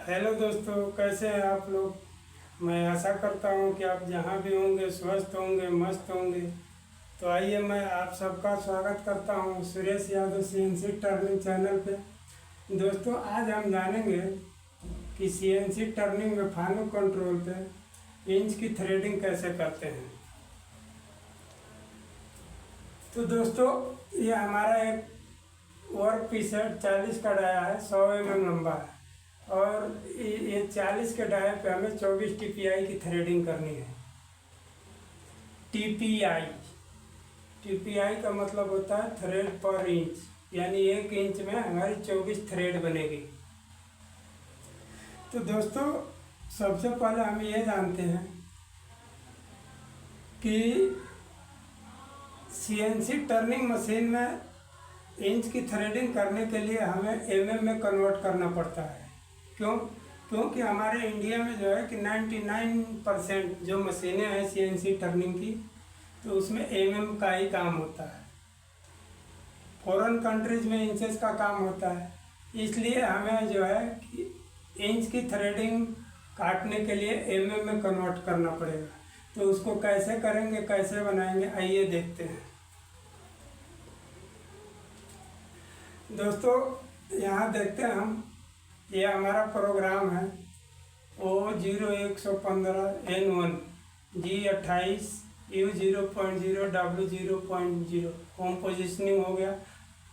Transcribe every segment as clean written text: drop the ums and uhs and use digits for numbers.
Hello दोस्तों, कैसे हैं आप लोग। मैं आशा करता हूं कि आप जहां भी होंगे स्वस्थ होंगे, मस्त होंगे। तो आइए, मैं आप सबका स्वागत करता हूं Suresh Yadav CNC turning channel पे। दोस्तों, आज हम जानेंगे कि सीएनसी टर्निंग में फाइनल कंट्रोल पे इंच की थ्रेडिंग कैसे करते हैं। तो दोस्तों, ये हमारा एक वर्क पीस है, 40 का डाया है, 100 mm लंबा है। और ये 40 के डाये पे हमें 24 टीपीआई की थ्रेडिंग करनी है। टीपीआई टीपीआई का मतलब होता है थ्रेड पर इंच, यानी 1 इंच में हमारी 24 थ्रेड बनेगी। तो दोस्तों, सबसे पहले हम ये जानते हैं कि सीएनसी टर्निंग मशीन में इंच की थ्रेडिंग करने के लिए हमें एमएम में कन्वर्ट करना पड़ता है। क्योंकि हमारे इंडिया में जो है कि 99% जो मशीनें हैं सीएनसी टर्निंग की, तो उसमें एमएम का ही काम होता है। फॉरेन कंट्रीज में इंचेस का काम होता है। इसलिए हमें जो है कि इंच की थ्रेडिंग काटने के लिए एमएम में कन्वर्ट करना पड़ेगा। तो उसको कैसे करेंगे, कैसे बनाएंगे, आइए देखते हैं। दोस्तों, यहाँ देखते हैं हम, ये हमारा प्रोग्राम है O0115N1 G28 U0.0 W0.0। Home positioning हो गया,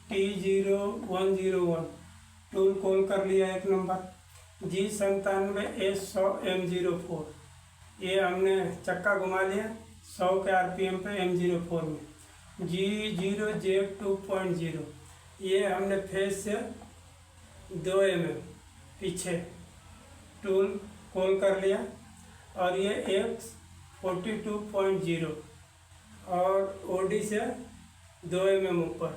T0101। टूल कॉल कर लिया 1 नंबर, G97S100 M04। ये हमने चक्का घुमा लिया 100 के RPM पे M04 में। G0Z2.0, ये हमने फेस से 2 mm पीछे टूल कॉल कर लिया। और ये X42.0 और OD से 2 mm ऊपर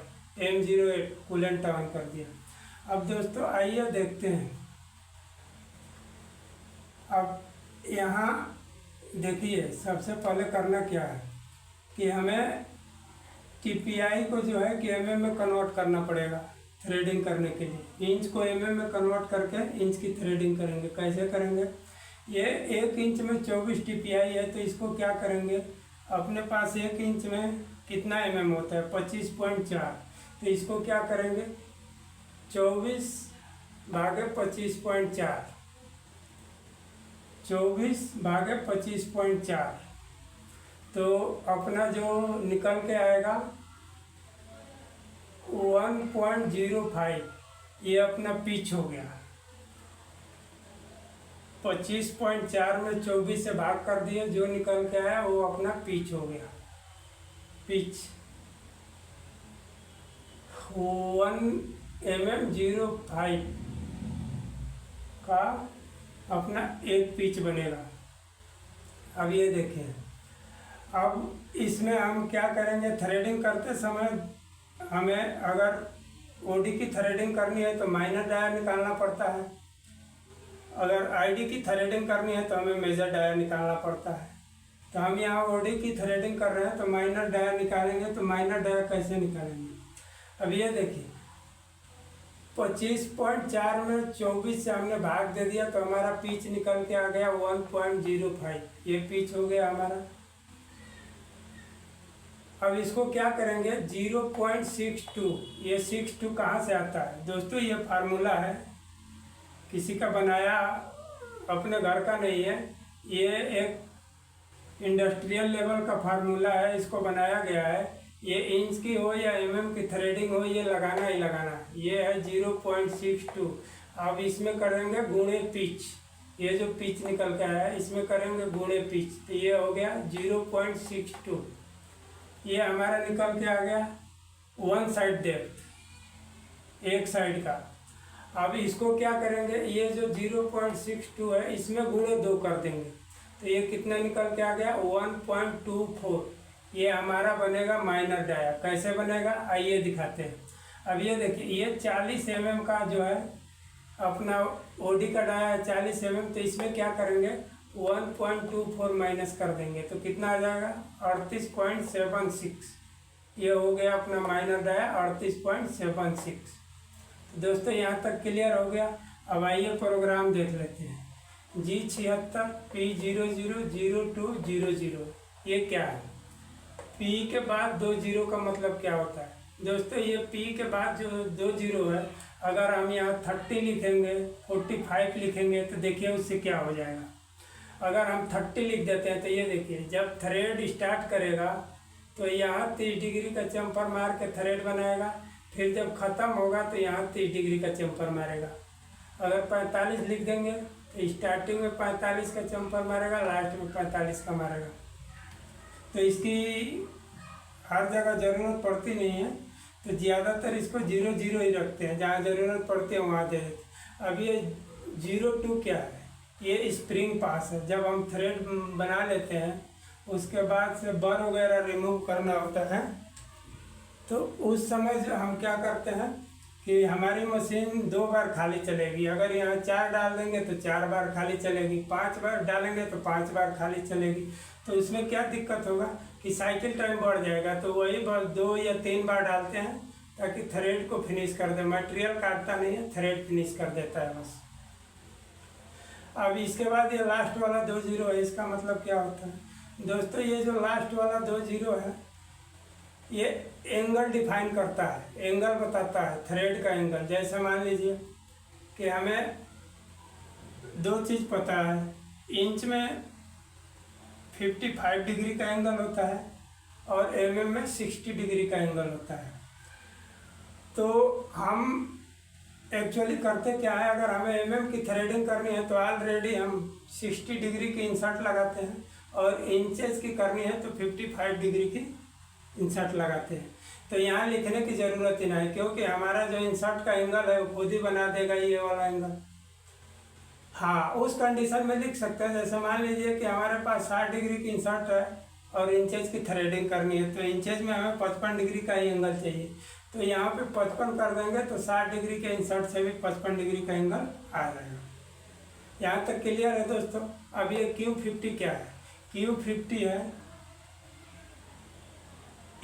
M08 कूलेंट ऑन कर दिया। अब दोस्तों आइए देखते हैं। अब यहाँ देखिए, सबसे पहले करना क्या है कि हमें टीपीआई को जो है कि एमएम में कन्वर्ट करना पड़ेगा थ्रेडिंग करने के लिए। इंच को एमएम में कन्वर्ट करके इंच की थ्रेडिंग करेंगे। कैसे करेंगे? ये 1 इंच में 24 टीपीआई है, तो इसको क्या करेंगे, अपने पास 1 इंच में कितना एमएम होता है, 25.4। तो इसको क्या करेंगे, 24/25.4, 24/25.4। तो अपना जो निकल के आएगा 1.05, ये अपना पिच हो गया। 25.4 में 24 से भाग कर दिए, जो निकल के आया वो अपना पिच हो गया। पिच 1 mm 05 का अपना एक पिच बनेगा। अब ये देखिए, अब इसमें हम क्या करेंगे, थ्रेडिंग करते समय हमें अगर ओडी की थ्रेडिंग करनी है तो माइनर डाया निकालना पड़ता है। अगर आईडी की थ्रेडिंग करनी है तो हमें मेजर डाया निकालना पड़ता है। तो हम यहाँ ओडी की थ्रेडिंग कर रहे हैं तो माइनर डाया निकालेंगे। तो माइनर डाया कैसे निकालेंगे, अब ये देखिए, 25.4 में 24 से हमने भाग दे दिया तो हमारा पिच निकल के आ गया 1.05। ये पिच हो गया हमारा। अब इसको क्या करेंगे, 0.62। ये 62 कहाँ से आता है दोस्तों, ये फार्मूला है, किसी का बनाया, अपने घर का नहीं है। ये एक इंडस्ट्रियल लेवल का फार्मूला है, इसको बनाया गया है। ये इंच की हो या एमएम की थ्रेडिंग हो, ये लगाना ही लगाना है। ये है 0.62। अब इसमें करेंगे गुणे पिच, ये जो पिच निकल के आया है इसमें करेंगे गुणे पिच, तो ये हो गया 0.62। ये हमारा निकल के आ गया 1 साइड डेप्थ, एक साइड का। अब इसको क्या करेंगे, ये जो 0.62 है इसमें गुणे 2 कर देंगे, तो ये कितना निकल के आ गया 1.24। ये हमारा बनेगा माइनर डाया। कैसे बनेगा आइए दिखाते हैं। अब ये देखिए, ये 40 mm का जो है अपना ओडी का डाया है 40 mm, तो इसमें क्या करेंगे 1.24 माइनस कर देंगे, तो कितना आ जाएगा 38.76। ये हो गया अपना माइनर डाया 38.76। तो दोस्तों यहाँ तक क्लियर हो गया। अब आइए प्रोग्राम देख लेते हैं। G76P000200 ये क्या है? P के बाद 2 जीरो का मतलब क्या होता है दोस्तों? ये P के बाद जो 2 जीरो है, अगर हम यहाँ 30 लिखेंगे, 45 लिखेंगे तो देखिए उससे क्या हो जाएगा। अगर हम 30 लिख देते हैं तो ये देखिए, जब थ्रेड स्टार्ट करेगा तो यहाँ 30 डिग्री का चम्पर मार के थ्रेड बनाएगा, फिर जब ख़त्म होगा तो यहाँ 30 डिग्री का चम्पर मारेगा। अगर 45 लिख देंगे तो स्टार्टिंग में 45 का चम्पर मारेगा, लास्ट में 45 का मारेगा। तो इसकी हर जगह ज़रूरत पड़ती नहीं है, तो ज़्यादातर इसको 00 ही रखते हैं, जहाँ ज़रूरत पड़ती है वहाँ दे देते हैं। अब ये 02 क्या है? ये स्प्रिंग पास है। जब हम थ्रेड बना लेते हैं उसके बाद से बर वगैरह रिमूव करना होता है, तो उस समय जो हम क्या करते हैं कि हमारी मशीन 2 बार खाली चलेगी। अगर यहाँ 4 डाल देंगे तो 4 बार खाली चलेगी, 5 बार डालेंगे तो 5 बार खाली चलेगी। तो इसमें क्या दिक्कत होगा कि साइकिल टाइम बढ़ जाएगा। तो वही बस 2 या 3 बार डालते हैं ताकि थ्रेड को फिनिश कर दे। मटेरियल काटता नहीं है, थ्रेड फिनिश कर देता है बस। अब इसके बाद ये लास्ट वाला 2 जीरो है, इसका मतलब क्या होता है दोस्तों? ये जो लास्ट वाला 2 जीरो है ये एंगल डिफाइन करता है, एंगल बताता है, थ्रेड का एंगल। जैसे मान लीजिए कि हमें 2 चीज़ पता है, इंच में 55 डिग्री का एंगल होता है और mm में 60 डिग्री का एंगल होता है। तो हम एक्चुअली करते क्या है, अगर हमें mm की थ्रेडिंग करनी है तो ऑलरेडी हम 60 डिग्री की इंसर्ट लगाते हैं, और इंचेस की करनी है तो 55 डिग्री की इंसर्ट लगाते हैं। तो यहाँ लिखने की ज़रूरत ही नहीं, क्योंकि हमारा जो इंसर्ट का एंगल है वो खुद ही बना देगा ये वाला एंगल। हाँ, उस कंडीशन में लिख सकते हैं। जैसे मान लीजिए कि हमारे पास 60 डिग्री की इंसर्ट है और इंचेज की थ्रेडिंग करनी है, तो इंचेज में हमें 55 डिग्री का ही एंगल चाहिए। तो यहाँ पे 55 कर देंगे तो 60 डिग्री के इंसर्ट से भी 55 डिग्री का एंगल आ जाएगा। यहाँ तक क्लियर है दोस्तों? अब ये Q50 क्या है? Q50 है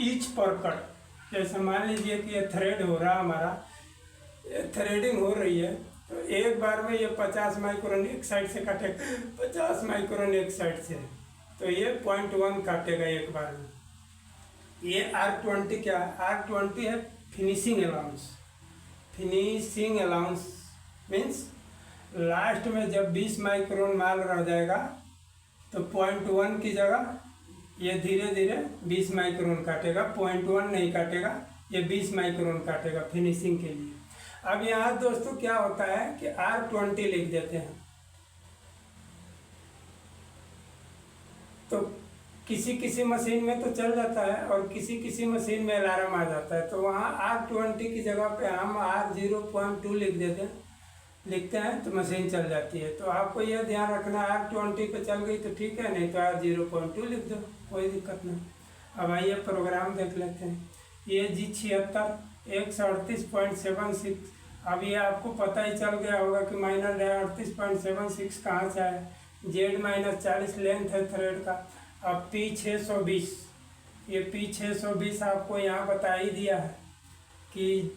ईच पर कट। जैसे मान लीजिए कि ये थ्रेड हो रहा, हमारा थ्रेडिंग हो रही है, तो एक बार में ये 50 माइक्रोन एक साइड से काटेगा, 50 माइक्रोन एक साइड से, तो ये 0.1 काटेगा एक बार में। ये R20 क्या है? R20 है finishing allowance. Finishing allowance means last में जब 20 माइक्रोन माल रह जाएगा तो 0.1 की जगह ये धीरे धीरे 20 माइक्रोन काटेगा, 0.1 नहीं काटेगा, ये 20 माइक्रोन काटेगा फिनिशिंग के लिए। अब यहाँ दोस्तों क्या होता है कि R20 लिख देते हैं, तो किसी किसी मशीन में तो चल जाता है और किसी किसी मशीन में अलार्म आ जाता है। तो वहाँ R20 की जगह पे हम R0.2 लिखते हैं तो मशीन चल जाती है। तो आपको यह ध्यान रखना, R20 पे चल गई तो ठीक है, नहीं तो R0.2 लिख दो, कोई दिक्कत नहीं। अब आइए प्रोग्राम देख लेते हैं। ये G76 138.76। अब ये आपको पता ही चल गया होगा कि -38.76 कहाँ से आया। Z-40 लेंथ है थ्रेड का। अब P620, ये P620 आपको यहाँ बता ही दिया है कि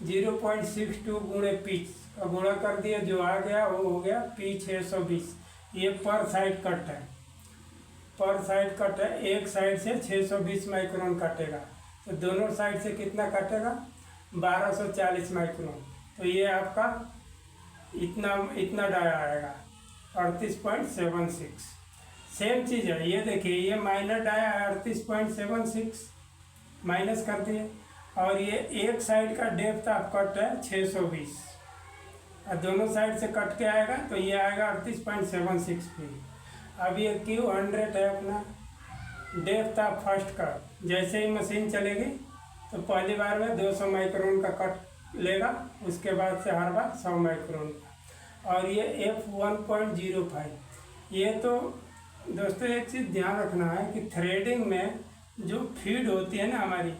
0.62 गुणे पिच का गुणा कर दिया, जो आ गया वो हो गया P620। ये पर साइड कट है, पर साइड कट है, एक साइड से 620 माइक्रोन काटेगा, तो दोनों साइड से कितना काटेगा? 1240 माइक्रोन। तो ये आपका इतना डाया आएगा 38.76। सेम चीज़ है, ये देखिए, ये माइनर डाया 38.76 माइनस कर दिए, और ये एक साइड का डेप्थ ऑफ कट है 620, और दोनों साइड से कट के आएगा तो ये आएगा 38.76 पे। अब ये Q100 है अपना डेप्थ ऑफ फर्स्ट कट। जैसे ही मशीन चलेगी तो पहली बार में 200 माइक्रोन का कट लेगा, उसके बाद से हर बार 100 माइक्रोन का। और ये F1.05। ये तो दोस्तों एक चीज़ ध्यान रखना है कि थ्रेडिंग में जो फीड होती है ना हमारी,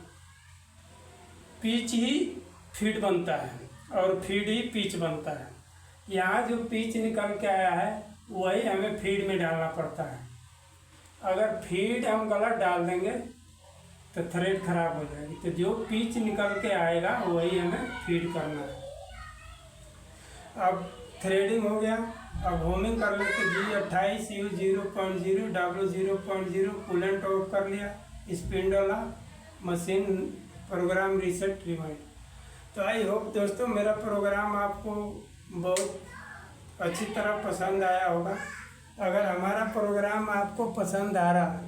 पिच ही फीड बनता है और फीड ही पिच बनता है। यहाँ जो पिच निकल के आया है वही हमें फीड में डालना पड़ता है। अगर फीड हम गलत डाल देंगे तो थ्रेड खराब हो जाएगी। तो जो पिच निकल के आएगा वही हमें फीड करना है। अब थ्रेडिंग हो गया। अब होमिंग कर लेते G28 U 0.0 W 0.0 coolant of कर लिया, स्पिन डाला, मशीन प्रोग्राम रीसेट रिवाइंड। तो आई होप दोस्तों मेरा प्रोग्राम आपको बहुत अच्छी तरह पसंद आया होगा। अगर हमारा प्रोग्राम आपको पसंद आ रहा है,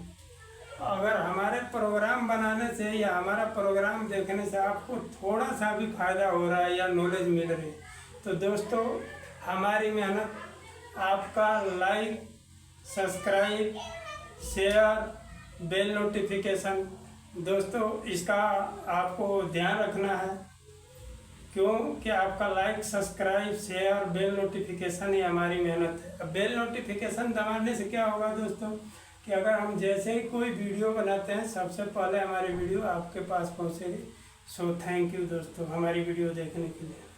अगर हमारे प्रोग्राम बनाने से या हमारा प्रोग्राम देखने से आपको थोड़ा सा भी फायदा हो रहा है या नॉलेज मिल रही है, तो दोस्तों हमारी मेहनत आपका like, subscribe, share, bell notification, दोस्तों इसका आपको ध्यान रखना है। क्यों कि आपका like, subscribe, share, bell notification ही हमारी मेहनत है। अब बेल नोटिफिकेशन दबाने से क्या होगा दोस्तों कि अगर हम जैसे ही कोई वीडियो बनाते हैं सबसे पहले हमारी वीडियो आपके पास पहुंचेगी। सो थैंक यू दोस्तों हमारी वीडियो देखने के लिए।